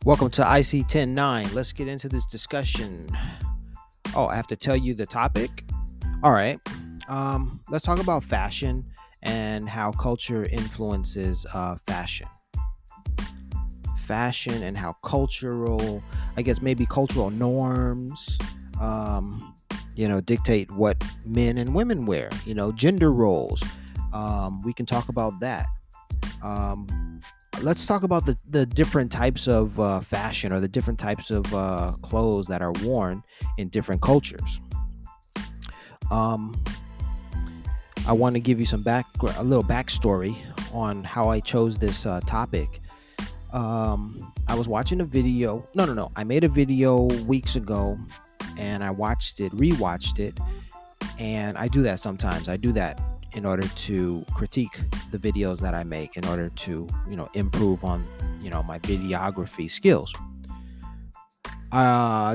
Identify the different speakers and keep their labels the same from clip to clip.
Speaker 1: Welcome to IC 109. Let's get into this discussion. Oh, I have to tell you the topic. All right. Let's talk about fashion and how culture influences fashion. Fashion and how cultural, I guess maybe cultural norms, dictate what men and women wear. Gender roles. We can talk about that. Let's talk about the different types of fashion or the different types of clothes that are worn in different cultures. Um, I want to give you a little backstory on how I chose this topic. I was watching a video. No. I made a video weeks ago, and I rewatched it, and I do that sometimes. I do that in order to critique the videos that I make, in order to improve on my videography skills.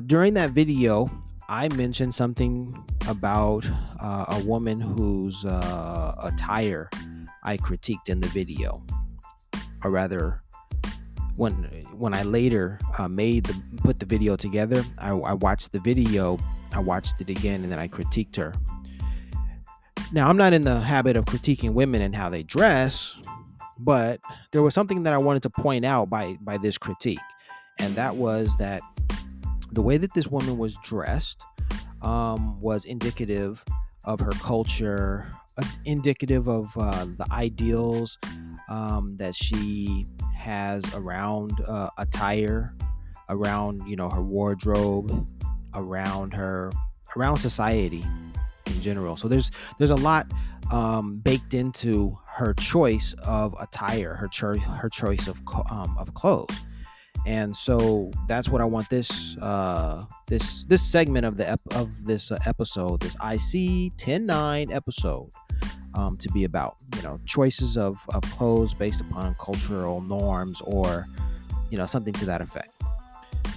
Speaker 1: During that video, I mentioned something about a woman whose attire I critiqued in the video, or rather, when I later put the video together, I watched the video, I watched it again, and then I critiqued her. Now, I'm not in the habit of critiquing women and how they dress, but there was something that I wanted to point out by this critique, and that was that the way that this woman was dressed was indicative of her culture, indicative of the ideals that she has around attire, around her wardrobe, around society in general. So there's a lot baked into her choice of attire, her choice of clothes. And so that's what I want this segment of this episode, this IC 109 episode, to be about. Choices of clothes based upon cultural norms, or something to that effect.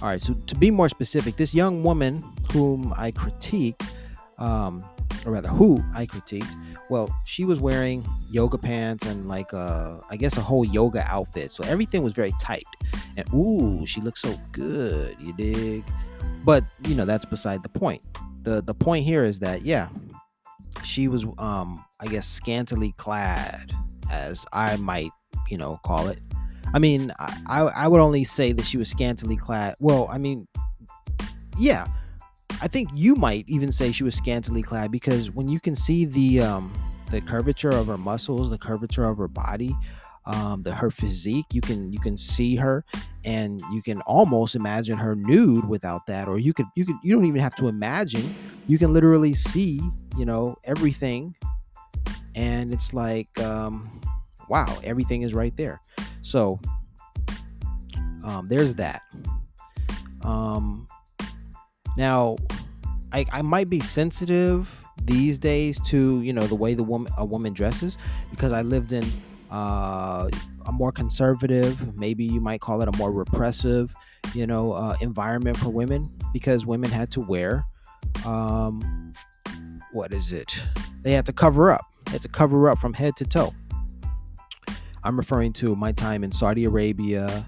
Speaker 1: All right, so to be more specific, this young woman whom I critiqued, who I critiqued, well, she was wearing yoga pants and I guess a whole yoga outfit. So everything was very tight. And ooh, she looked so good, you dig? But that's beside the point. The point here is that she was I guess scantily clad, as I might call it. I mean, I would only say that she was scantily clad. Well, I mean, yeah, I think you might even say she was scantily clad, because when you can see the curvature of her muscles, the curvature of her body, her physique, you can see her, and you can almost imagine her nude without that, or you don't even have to imagine. You can literally see everything, and it's like wow, everything is right there. So there's that. Now, I might be sensitive these days to the way a woman dresses, because I lived in a more conservative, maybe you might call it a more repressive environment for women, because women had to wear they had to cover up. They had to cover up from head to toe. I'm referring to my time in Saudi Arabia,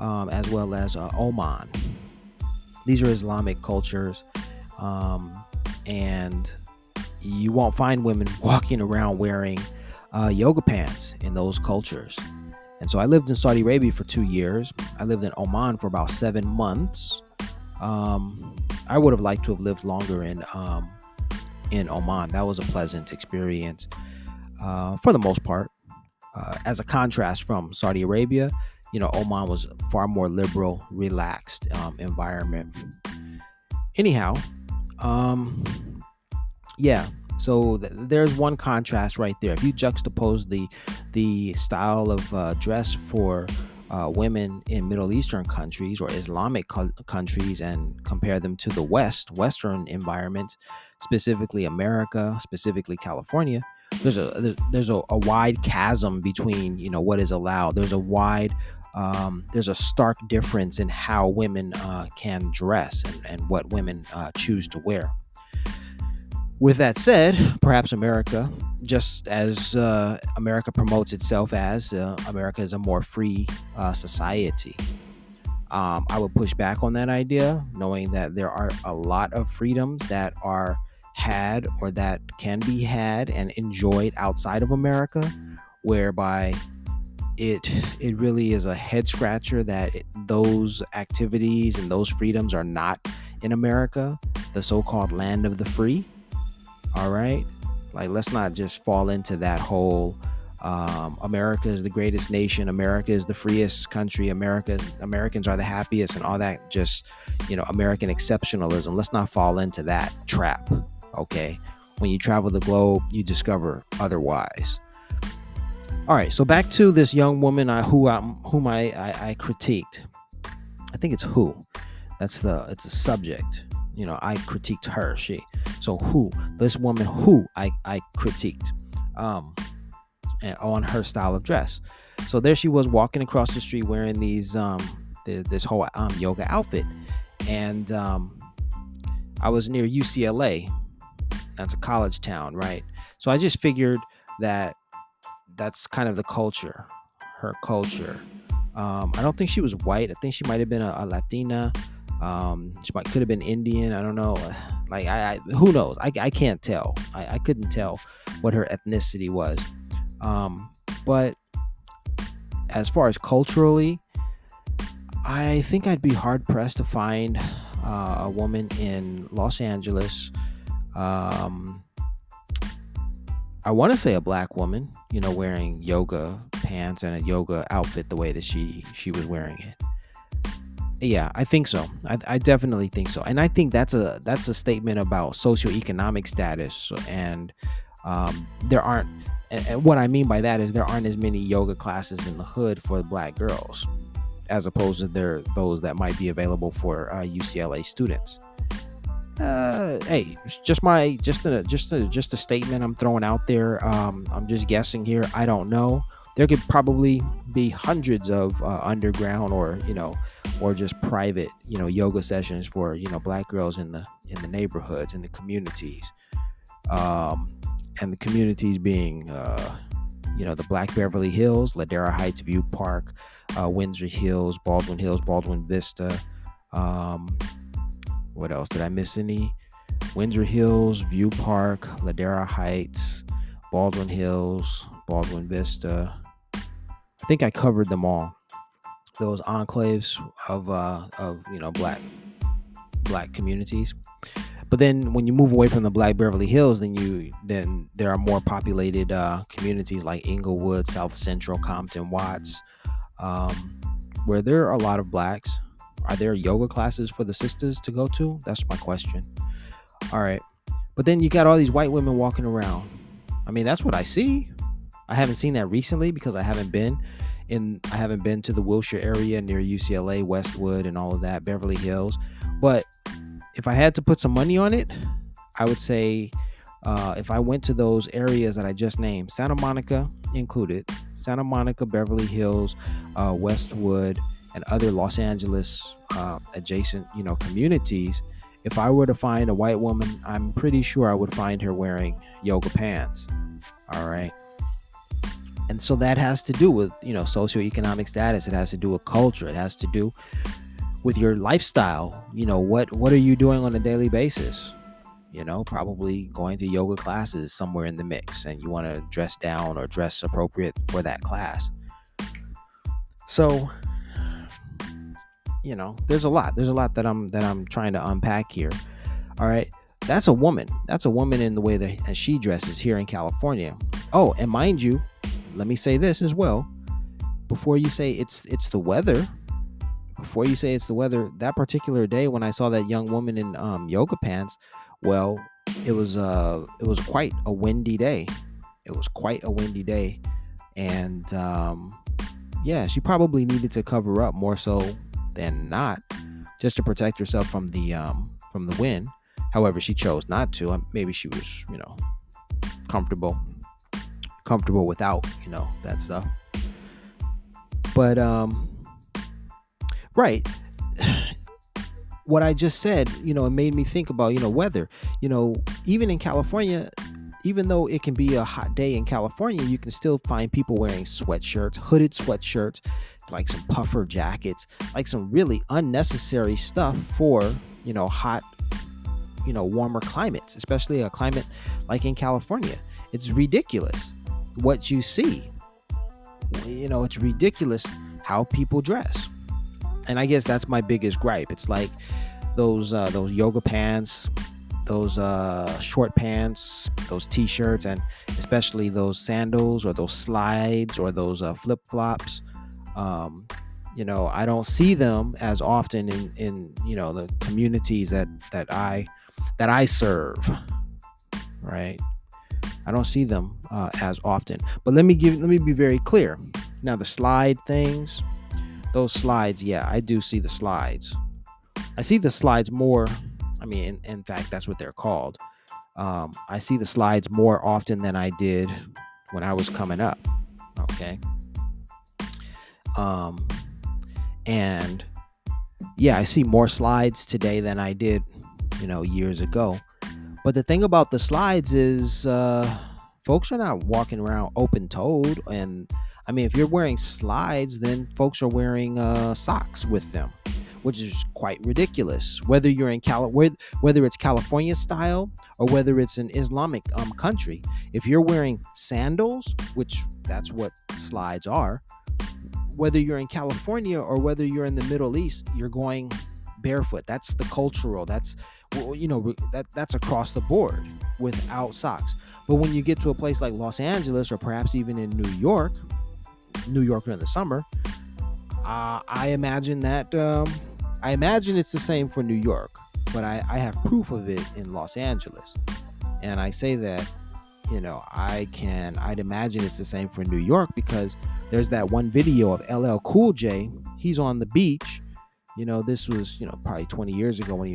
Speaker 1: as well as Oman. These are Islamic cultures, and you won't find women walking around wearing yoga pants in those cultures. And so I lived in Saudi Arabia for 2 years. I lived in Oman for about 7 months. I would have liked to have lived longer in Oman. That was a pleasant experience for the most part. As a contrast from Saudi Arabia, Oman was far more liberal, relaxed environment. Anyhow, so there's one contrast right there. If you juxtapose the style of dress for women in Middle Eastern countries or Islamic countries, and compare them to the Western environment, specifically America, specifically California, there's a wide chasm between what is allowed. There's a stark difference in how women can dress, and what women choose to wear. With that said, perhaps America, just as America promotes itself as, America is a more free society. I would push back on that idea, knowing that there are a lot of freedoms that are had or that can be had and enjoyed outside of America, whereby it really is a head scratcher that those activities and those freedoms are not in America, the so-called land of the free. All right, like let's not just fall into that whole America is the greatest nation, America is the freest country, Americans are the happiest, and all that. Just American exceptionalism. Let's not fall into that trap. Okay, when you travel the globe, you discover otherwise. All right, so back to this young woman whom I critiqued. I think it's who. It's a subject. I critiqued her. So who, this woman who I critiqued, and on her style of dress. So there she was walking across the street wearing this whole yoga outfit, and I was near UCLA. That's a college town, right? So I just figured that that's kind of the culture, her culture. I don't think she was white. I think she might have been a Latina. Could have been Indian. I don't know. Like who knows? I can't tell. I couldn't tell what her ethnicity was. But as far as culturally, I think I'd be hard pressed to find a woman in Los Angeles. I want to say a black woman, wearing yoga pants and a yoga outfit the way that she was wearing it. Yeah, I think so. I definitely think so, and I think that's a statement about socioeconomic status. And there aren't. And what I mean by that is there aren't as many yoga classes in the hood for black girls, as opposed to those that might be available for UCLA students. Hey, it's just a statement I'm throwing out there. I'm just guessing here. I don't know. There could probably be hundreds of underground or just private yoga sessions for black girls in the neighborhoods, in the communities, and the communities being the Black Beverly Hills, Ladera Heights, View Park, Windsor Hills, Baldwin Vista. What else? Did I miss any? Windsor Hills, View Park, Ladera Heights, Baldwin Hills, Baldwin Vista. I think I covered them all. Those enclaves of black communities. But then when you move away from the Black Beverly Hills, then there are more populated communities like Inglewood, South Central, Compton, Watts, where there are a lot of blacks. Are there yoga classes for the sisters to go to? That's my question. All right. But then you got all these white women walking around. I mean, that's what I see. I haven't seen that recently because I haven't been to the Wilshire area near UCLA, Westwood, and all of that, Beverly Hills. But if I had to put some money on it, I would say if I went to those areas that I just named, Santa Monica included, Santa Monica, Beverly Hills, Westwood, and other Los Angeles adjacent, communities, if I were to find a white woman, I'm pretty sure I would find her wearing yoga pants. All right. And so that has to do with, socioeconomic status. It has to do with culture. It has to do with your lifestyle. What are you doing on a daily basis? Probably going to yoga classes somewhere in the mix, and you want to dress down or dress appropriate for that class. So, there's a lot that I'm trying to unpack here. All right. That's a woman in the way that she dresses here in California. Oh, and mind you, let me say this as well. Before you say it's the weather, that particular day when I saw that young woman in yoga pants, well, it was quite a windy day. And yeah, she probably needed to cover up more so than not, just to protect herself from the wind. However, she chose not to. Maybe she was, comfortable without, that stuff. But right, what I just said, it made me think about, weather. Even in California, even though it can be a hot day in California, you can still find people wearing sweatshirts, hooded sweatshirts, like some puffer jackets, like some really unnecessary stuff for, hot, warmer climates, especially a climate like in California. It's ridiculous what you see. It's ridiculous how people dress. And I guess that's my biggest gripe. It's like those yoga pants, those short pants, those t-shirts, and especially those sandals or those slides or those flip-flops. I don't see them as often in the communities that I serve, right? I don't see them as often. But let me be very clear. Now the slide things, those slides, yeah, I do see the slides. I see the slides more. I mean, in fact, that's what they're called. I see the slides more often than I did when I was coming up. Okay. And yeah, I see more slides today than I did, years ago. But the thing about the slides is, folks are not walking around open-toed. And I mean, if you're wearing slides, then folks are wearing socks with them, which is quite ridiculous. Whether you're in whether it's California style or whether it's an Islamic country, if you're wearing sandals, which that's what slides are, whether you're in California or whether you're in the Middle East, you're going barefoot. That's the cultural. That's that's across the board without socks. But when you get to a place like Los Angeles or perhaps even in New York in the summer, I imagine that I imagine it's the same for New York, but I have proof of it in Los Angeles. And I say that, I'd imagine it's the same for New York because there's that one video of LL Cool J. He's on the beach. This was, probably 20 years ago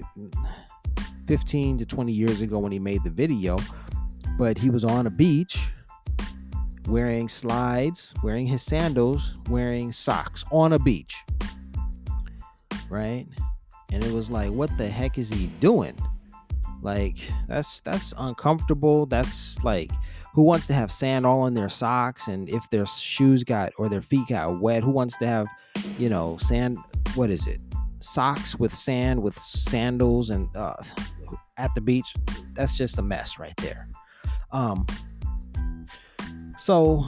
Speaker 1: 15 to 20 years ago when he made the video, but he was on a beach wearing slides, wearing his sandals, wearing socks on a beach. Right? And it was like, what the heck is he doing? Like, that's uncomfortable. That's like, who wants to have sand all in their socks? And if their shoes or their feet got wet, who wants to have, sand? What is it? Socks with sand, with sandals, and at the beach. That's just a mess right there. So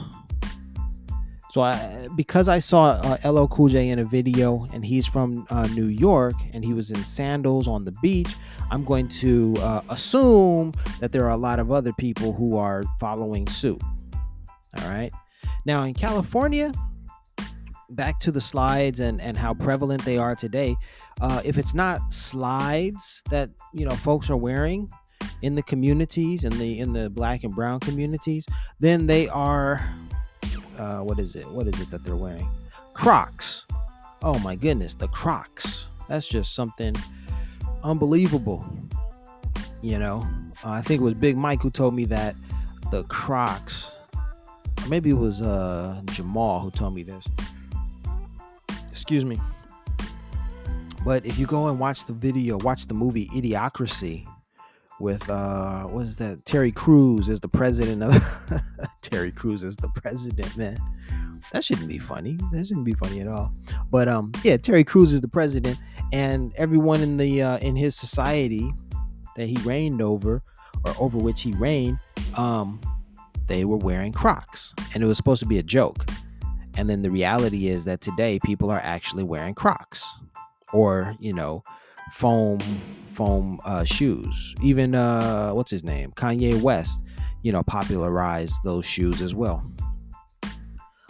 Speaker 1: because I saw LL Cool J in a video and he's from New York and he was in sandals on the beach, I'm going to assume that there are a lot of other people who are following suit. All right. Now in California, back to the slides and how prevalent they are today. If it's not slides that folks are wearing in the communities, in the black and brown communities, then they are what is it that they're wearing? Crocs. Oh my goodness, the Crocs. That's just something unbelievable. I think it was Big Mike who told me that the Crocs, or maybe it was Jamal who told me this. Excuse me. But if you go and watch the movie Idiocracy with what is that? Terry Crews is the president of Terry Crews is the president, man. That shouldn't be funny. That shouldn't be funny at all. But yeah, Terry Crews is the president, and everyone in the in his society that he reigned over, or over which he reigned, they were wearing Crocs, and it was supposed to be a joke. And then the reality is that today people are actually wearing Crocs, or foam shoes. Even what's his name, Kanye West, popularized those shoes as well.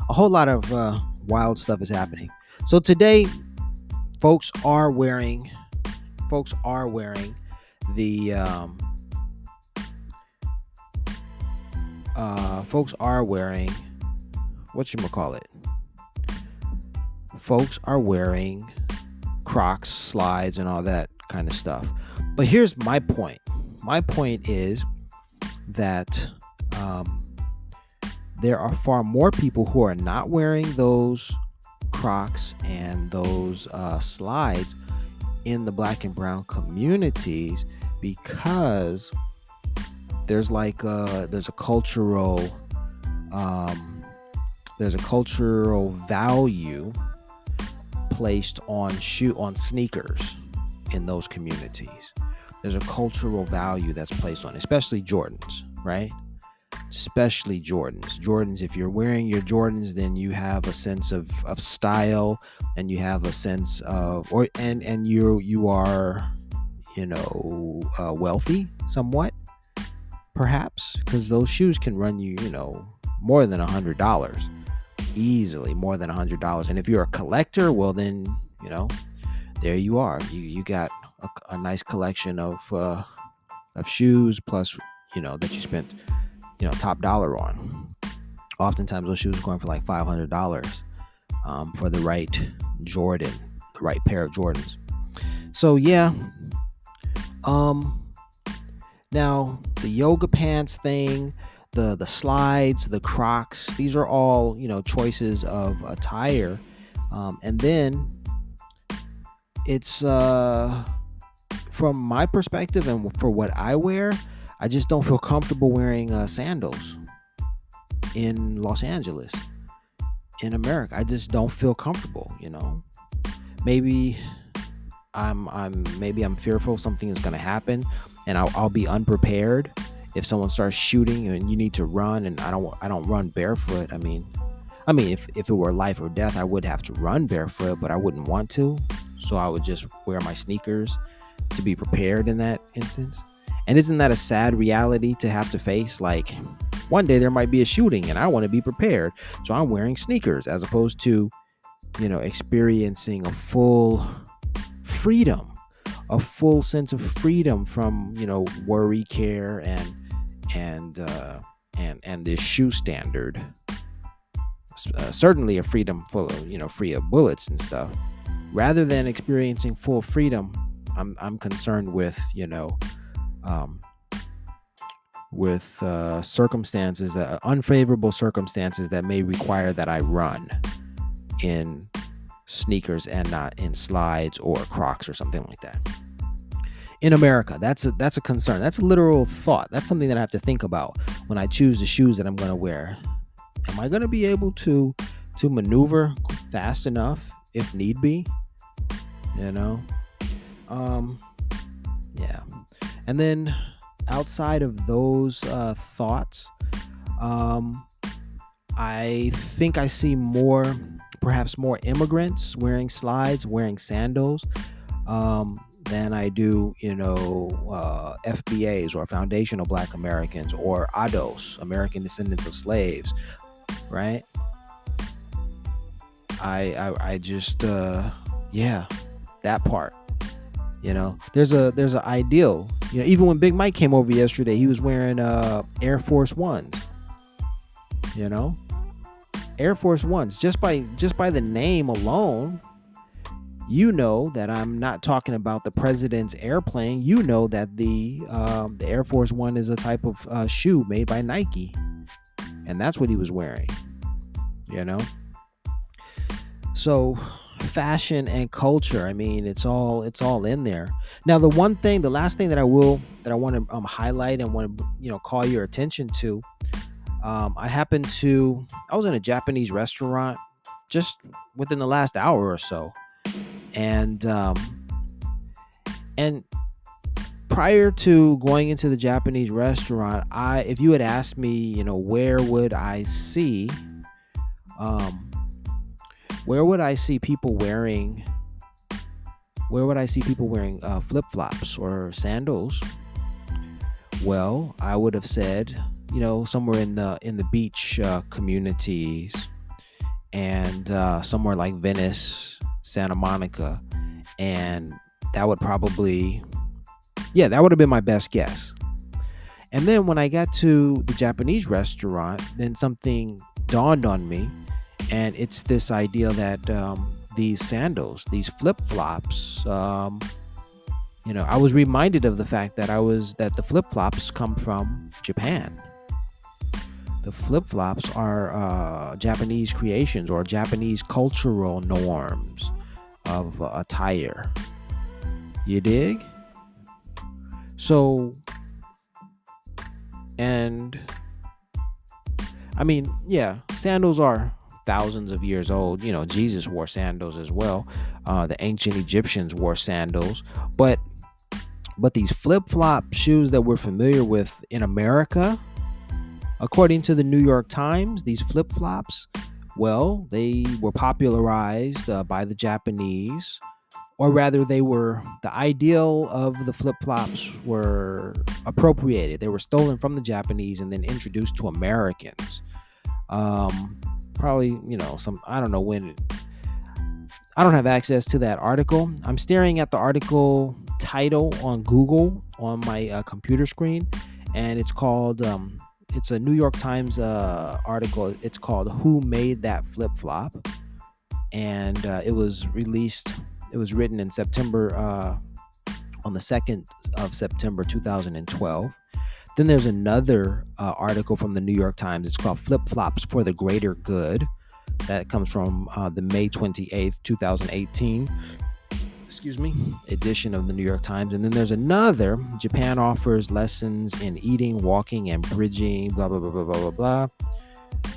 Speaker 1: A whole lot of wild stuff is happening. So today, folks are wearing the whatchamacallit. Folks are wearing Crocs, slides, and all that kind of stuff. But here's my point. My point is that there are far more people who are not wearing those Crocs and those slides in the black and brown communities because there's a cultural value placed on sneakers in those communities. There's a cultural value that's placed on, especially Jordans, right? Especially Jordans. If you're wearing your Jordans, then you have a sense of style, and you have a sense of, and you are, wealthy somewhat, perhaps, because those shoes can run you, more than $100, easily more than $100. And if you're a collector, well, then, there you are. You got a nice collection of shoes, plus, that you spent, top dollar on. Oftentimes those shoes are going for like $500 for the right Jordan, the right pair of Jordans. So yeah. Now the yoga pants thing, the slides, the Crocs, these are all, choices of attire. And then it's from my perspective and for what I wear, I just don't feel comfortable wearing sandals in Los Angeles, in America. I just don't feel comfortable. Maybe I'm fearful something is going to happen, and I'll be unprepared if someone starts shooting and you need to run, and I don't run barefoot. I mean, if it were life or death, I would have to run barefoot, but I wouldn't want to. So I would just wear my sneakers to be prepared in that instance. And isn't that a sad reality to have to face? Like, one day there might be a shooting and I want to be prepared. So I'm wearing sneakers, as opposed to, experiencing a full freedom, a full sense of freedom from, worry, care, and this shoe standard. Certainly a freedom full of, free of bullets and stuff. Rather than experiencing full freedom, I'm concerned with, circumstances, unfavorable circumstances that may require that I run in sneakers and not in slides or Crocs or something like that. In America, that's a concern. That's a literal thought. That's something that I have to think about when I choose the shoes that I'm going to wear. Am I going to be able to maneuver fast enough if need be? Yeah. And then outside of those thoughts, I think I see perhaps more immigrants wearing slides, wearing sandals, than I do, FBAs, or foundational Black Americans, or ADOS, American descendants of slaves, right? I just, that part. There's an ideal. Even when Big Mike came over yesterday, he was wearing Air Force Ones. Air Force Ones. Just by the name alone, that I'm not talking about the president's airplane. That the Air Force One is a type of shoe made by Nike, and that's what he was wearing. So fashion and culture, it's all in there. Now the last thing that I want to highlight and want to call your attention to, I was in a Japanese restaurant just within the last hour or so, and prior to going into the Japanese restaurant, if you had asked me, where would I see people wearing flip-flops or sandals? Well, I would have said, somewhere in the beach communities, and somewhere like Venice, Santa Monica, and that would have been my best guess. And then when I got to the Japanese restaurant, then something dawned on me. And it's this idea that these sandals, these flip-flops, I was reminded of the fact that the flip-flops come from Japan. The flip-flops are Japanese creations, or Japanese cultural norms of attire. You dig? So And I mean, yeah, sandals are thousands of years old. Jesus wore sandals as well. The ancient Egyptians wore sandals, but these flip-flop shoes that we're familiar with in America, according to the New York Times, these flip-flops, well, they were popularized by the Japanese, or rather, the ideal of the flip-flops were appropriated. They were stolen from the Japanese and then introduced to Americans. Probably, I don't know when. I don't have access to that article. I'm staring at the article title on Google on my computer screen, and it's called, it's a New York Times article. It's called "Who Made That Flip Flop?" And it was written in September, on the 2nd of September 2012. Then there's another article from the New York Times. It's called "Flip Flops for the Greater Good." That comes from the May 28th, 2018, edition of the New York Times. And then there's another, "Japan offers lessons in eating, walking, and bridging, blah, blah, blah, blah, blah, blah,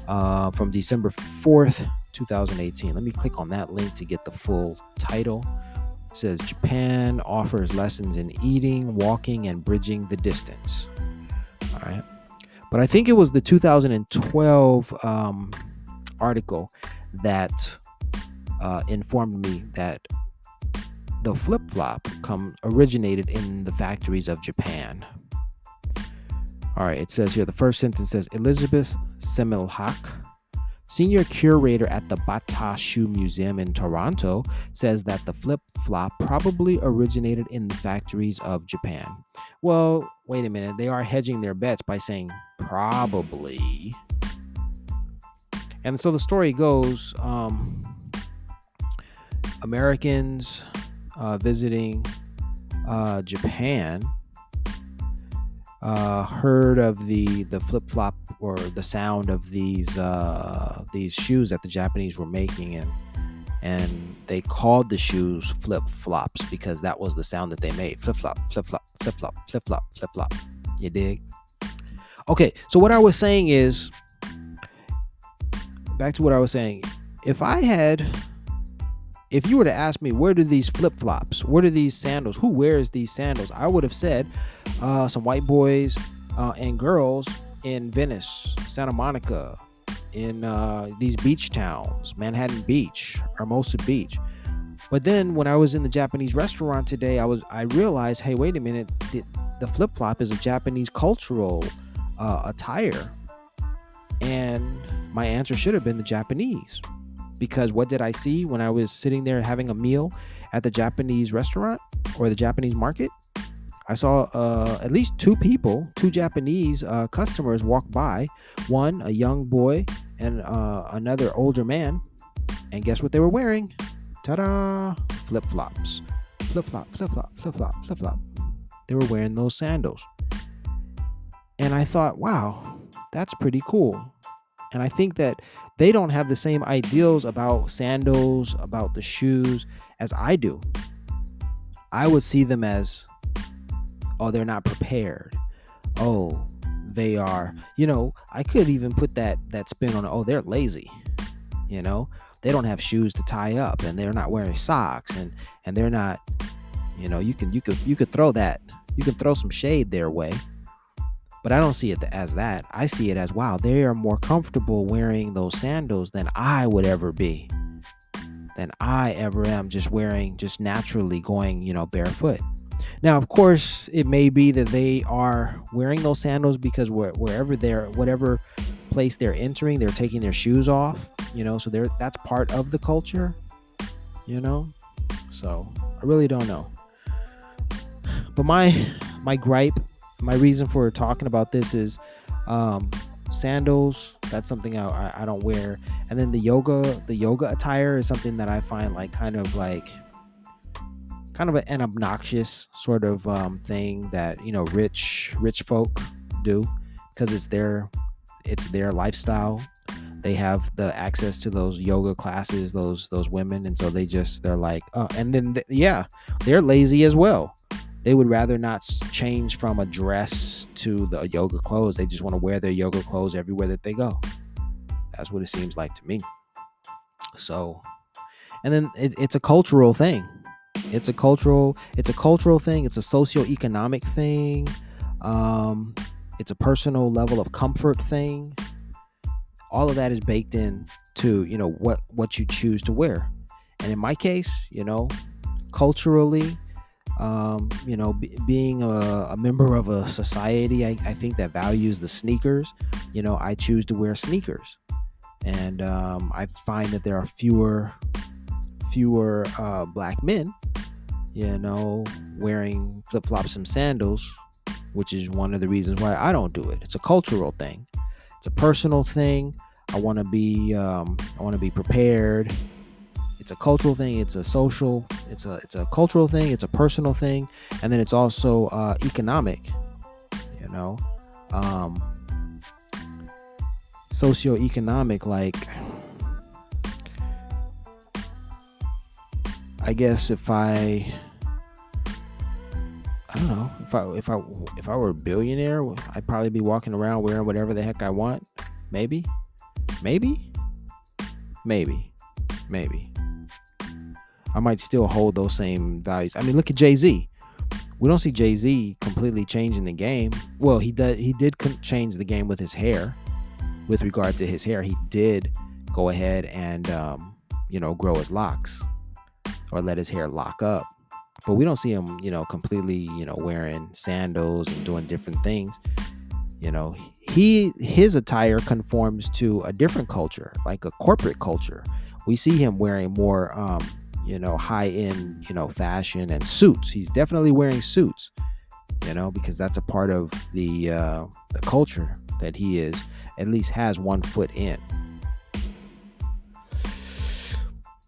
Speaker 1: blah," from December 4th, 2018. Let me click on that link to get the full title. It says, "Japan offers lessons in eating, walking, and bridging the distance." All right. But I think it was the 2012 article that informed me that the flip-flop originated in the factories of Japan. All right, it says here, the first sentence says, Elizabeth Semmelhake, senior curator at the Bata Shoe Museum in Toronto, says that the flip-flop probably originated in the factories of Japan. Well, wait a minute. They are hedging their bets by saying probably. And so the story goes, Americans visiting Japan heard of the flip-flop or the sound of these shoes that the Japanese were making, and they called the shoes flip-flops because that was the sound that they made. Flip-flop, flip-flop, flip-flop, flip-flop, flip-flop. You dig? Okay, so what I was saying is, back to what I was saying, if you were to ask me, where do these flip-flops, where do these sandals, who wears these sandals, I would have said some white boys and girls in Venice, Santa Monica, in these beach towns, Manhattan Beach, Hermosa Beach. But then when I was in the Japanese restaurant today, I realized, hey, wait a minute, the flip-flop is a Japanese cultural attire. And my answer should have been the Japanese, because what did I see when I was sitting there having a meal at the Japanese restaurant or the Japanese market? I saw at least two Japanese customers walk by, one a young boy and another older man, and guess what they were wearing? Ta-da! Flip-flops. Flip-flop, flip-flop, flip-flop, flip-flop. They were wearing those sandals. And I thought, wow, that's pretty cool. And I think that they don't have the same ideals about sandals, about the shoes, as I do. I would see them as, oh, they're not prepared. Oh, they are, I could even put that spin on, oh, they're lazy. They don't have shoes to tie up, and they're not wearing socks, and they're not, you could throw that. You can throw some shade their way. But I don't see it as that. I see it as, wow, they are more comfortable wearing those sandals than I would ever be, than I ever am just naturally going, barefoot. Now, of course, it may be that they are wearing those sandals because whatever place they're entering, they're taking their shoes off, so that's part of the culture, So I really don't know. But my gripe, my reason for talking about this is sandals. That's something I don't wear. And then the yoga attire is something that I find kind of an obnoxious sort of thing that rich folk do, because it's their lifestyle. They have the access to those yoga classes, those women, and so they're like, and then they're lazy as well. They would rather not change from a dress to the yoga clothes. They just want to wear their yoga clothes everywhere that they go. That's what it seems like to me. So, and then it's a cultural thing. It's a cultural thing. It's a socioeconomic thing. Um, it's a personal level of comfort thing. All of that is baked in to what you choose to wear. And in my case, culturally, being a member of a society, I think that values the sneakers. I choose to wear sneakers, and I find that there are fewer black men, wearing flip flops and sandals, which is one of the reasons why I don't do it. It's a cultural thing. It's a personal thing. I want to be prepared. It's a cultural thing. It's a social. It's a cultural thing. It's a personal thing, and then it's also economic. Um, Socioeconomic. Like, I guess if I don't know, if I were a billionaire, I'd probably be walking around wearing whatever the heck I want. Maybe, maybe, maybe, maybe. I might still hold those same values. I mean, look at Jay-Z. We don't see Jay-Z completely changing the game. Well, he did change the game with his hair. With regard to his hair, he did go ahead and grow his locks, or let his hair lock up. But we don't see him, completely, wearing sandals and doing different things. His attire conforms to a different culture, like a corporate culture. We see him wearing more high end, fashion and suits. He's definitely wearing suits, because that's a part of the culture that he is, at least has one foot in.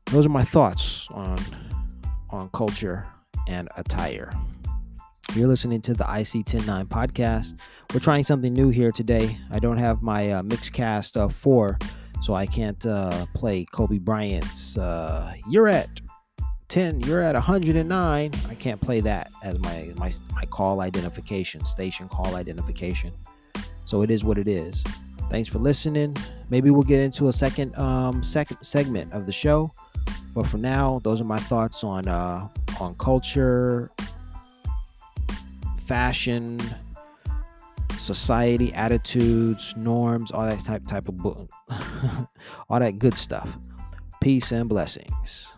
Speaker 1: Those are my thoughts on culture and attire. You're listening to the IC109 podcast. We're trying something new here today. I don't have my Mixcast 4, so I can't play Kobe Bryant's "You're at 10, you're at 109." I can't play that as my call identification, station call identification. So it is what it is. Thanks for listening. Maybe we'll get into a second segment of the show. But for now, those are my thoughts on culture, fashion, society, attitudes, norms, all that type of all that good stuff. Peace and blessings.